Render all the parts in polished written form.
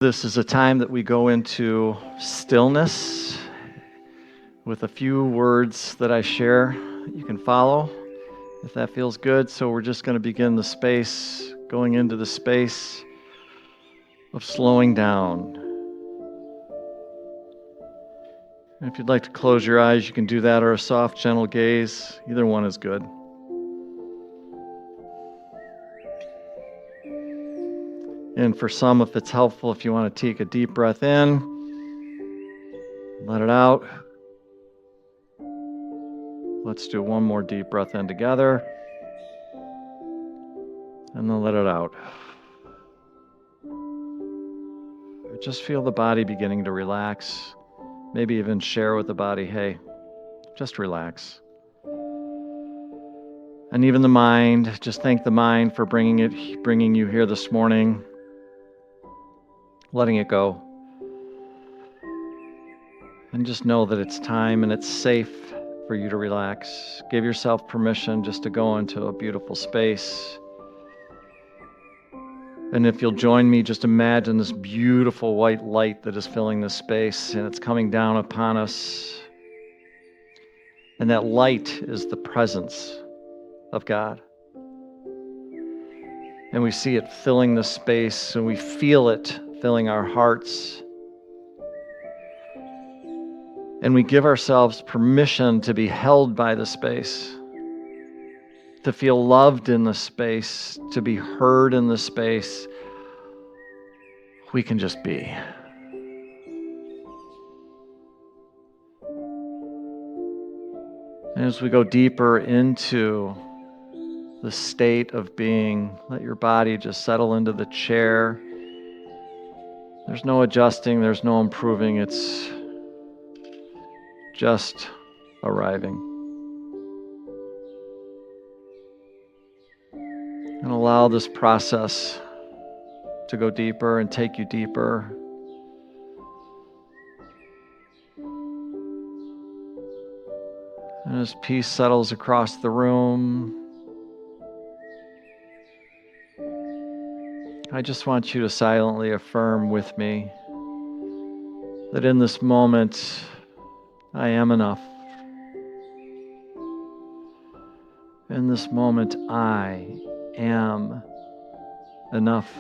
This is a time that we go into stillness with a few words that I share. You can follow if that feels good. So we're just going to begin going into the space of slowing down. And if you'd like to close your eyes, you can do that, or a soft, gentle gaze. Either one is good. And for some, if it's helpful, if you want to take a deep breath in, let it out. Let's do one more deep breath in together. And then let it out. Just feel the body beginning to relax. Maybe even share with the body, hey, just relax. And even the mind, just thank the mind for bringing you here this morning, letting it go. And just know that it's time and it's safe for you to relax. Give yourself permission just to go into a beautiful space. And if you'll join me, just imagine this beautiful white light that is filling this space, and it's coming down upon us. And that light is the presence of God. And we see it filling the space, and we feel it filling our hearts. And we give ourselves permission to be held by the space, to feel loved in the space, to be heard in the space. We can just be. And as we go deeper into the state of being, let your body just settle into the chair. There's no adjusting, there's no improving, it's just arriving. And allow this process to go deeper and take you deeper. And as peace settles across the room, I just want you to silently affirm with me that in this moment, I am enough. In this moment, I am enough.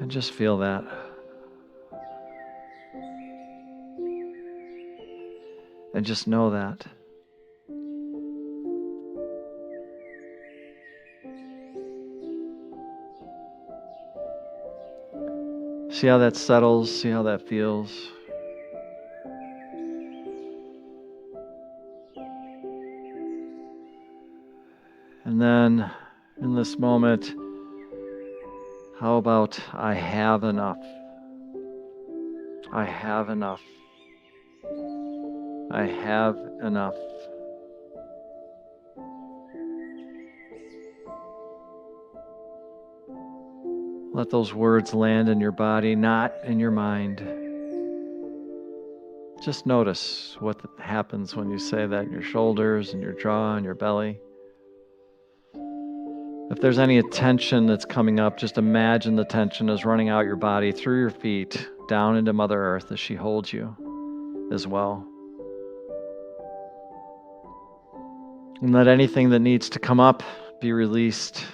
And just feel that. And just know that. See how that settles, see how that feels. And then in this moment, how about I have enough? I have enough. I have enough. Let those words land in your body, not in your mind. Just notice what happens when you say that in your shoulders and your jaw and your belly. If there's any tension that's coming up, just imagine the tension is running out your body through your feet, down into Mother Earth as she holds you as well. And let anything that needs to come up be released.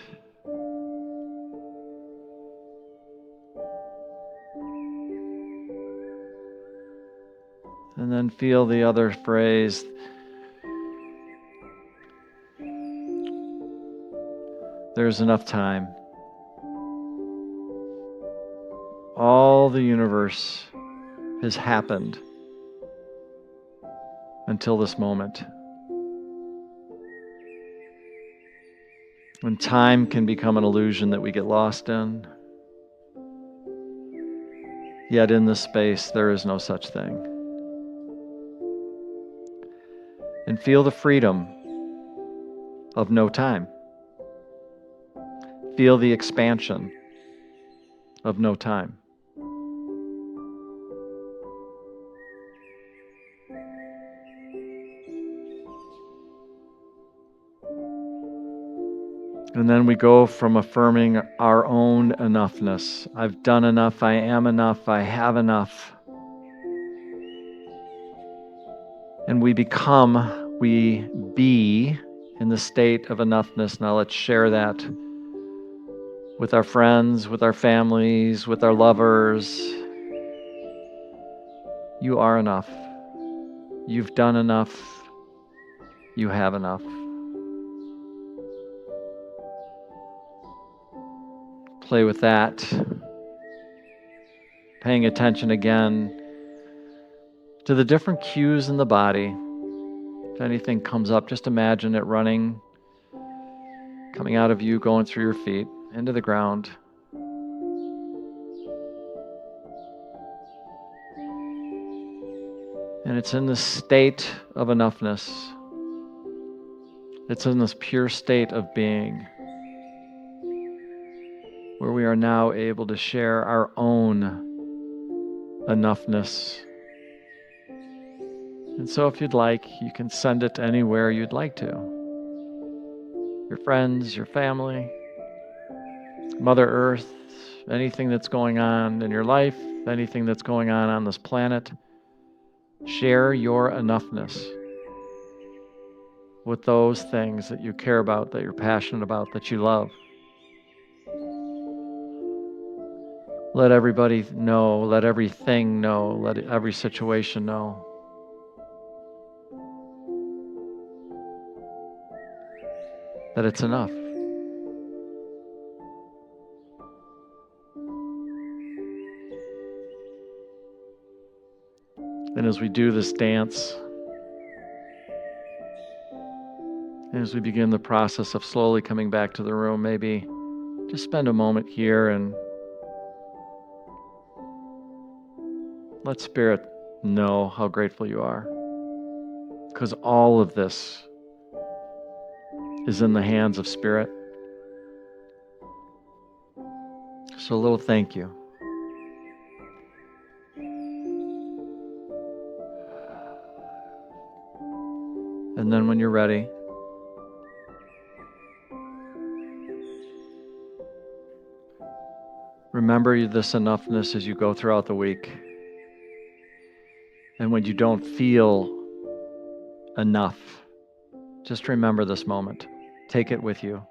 And then feel the other phrase. There's enough time. All the universe has happened until this moment. When time can become an illusion that we get lost in. Yet in this space, there is no such thing. And feel the freedom of no time. Feel the expansion of no time. And then we go from affirming our own enoughness. I've done enough, I am enough, I have enough. And we be in the state of enoughness. Now let's share that with our friends, with our families, with our lovers. You are enough. You've done enough. You have enough. Play with that. Paying attention again to the different cues in the body. If anything comes up, just imagine it running, coming out of you, going through your feet, into the ground. And it's in this state of enoughness. It's in this pure state of being where we are now able to share our own enoughness. And so if you'd like, you can send it anywhere you'd like to. Your friends, your family, Mother Earth, anything that's going on in your life, anything that's going on this planet. Share your enoughness with those things that you care about, that you're passionate about, that you love. Let everybody know, let everything know, let every situation know that it's enough. And as we do this dance, and as we begin the process of slowly coming back to the room, maybe just spend a moment here and let Spirit know how grateful you are. Because all of this is in the hands of Spirit. So a little thank you. And then when you're ready, remember this enoughness as you go throughout the week. And when you don't feel enough, just remember this moment. Take it with you.